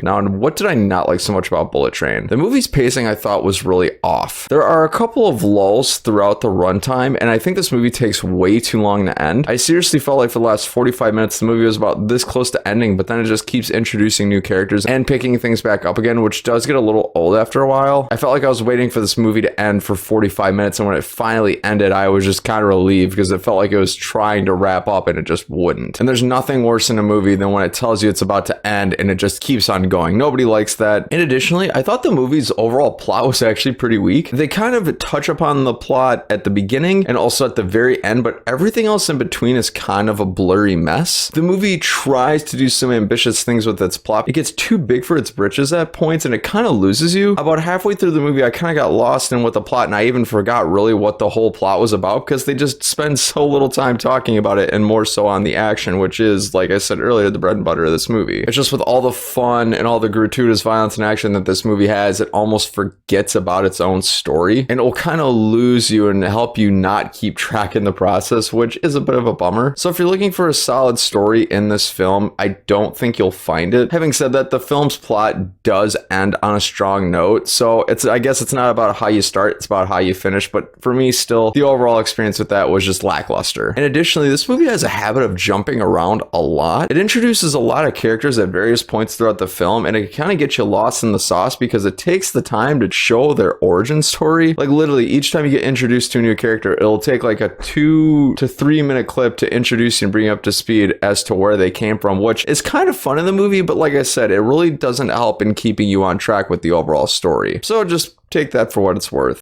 Now, what did I not like so much about Bullet Train? The movie's pacing I thought was really off. There are a couple of lulls throughout the runtime, and I think this movie takes way too long to end. I seriously felt like for the last 45 minutes, the movie was about this close to ending, but then it just keeps introducing new characters and picking things back up again, which does get a little old after a while. I felt like I was waiting for this movie to end for 45 minutes, and when it finally ended, I was just kind of relieved because it felt like it was trying to wrap up and it just wouldn't. And there's nothing worse in a movie than when it tells you it's about to end and it just keeps on going. Nobody likes that. And additionally, I thought the movie's overall plot was actually pretty weak. They kind of touch upon the plot at the beginning and also at the very end, but everything else in between is kind of a blurry mess. The movie tries to do some ambitious things with its plot. It gets too big for its britches at points and it kind of loses you. About halfway through the movie, I kind of got lost in what the plot, and I even forgot really what the whole plot was about because they just spend so little time talking about it and more so on the action, which is, like I said earlier, the bread and butter of this movie. It's just with all the fun and all the gratuitous violence and action that this movie has, it almost forgets about its own story, and it will kind of lose you and help you not keep track in the process, which is a bit of a bummer. So if you're looking for a solid story in this film, I don't think you'll find it. Having said that, the film's plot does end on a strong note, so I guess it's not about how you start, it's about how you finish, but for me still, the overall experience with that was just lackluster. And additionally, this movie has a habit of jumping around a lot. It introduces a lot of characters at various points throughout the film, and it kind of gets you lost in the sauce because it takes the time to show their origin story. Like literally each time you get introduced to a new character, it'll take like a 2 to 3 minute clip to introduce you and bring you up to speed as to where they came from, which is kind of fun in the movie, but like I said, it really doesn't help in keeping you on track with the overall story. So just take that for what it's worth.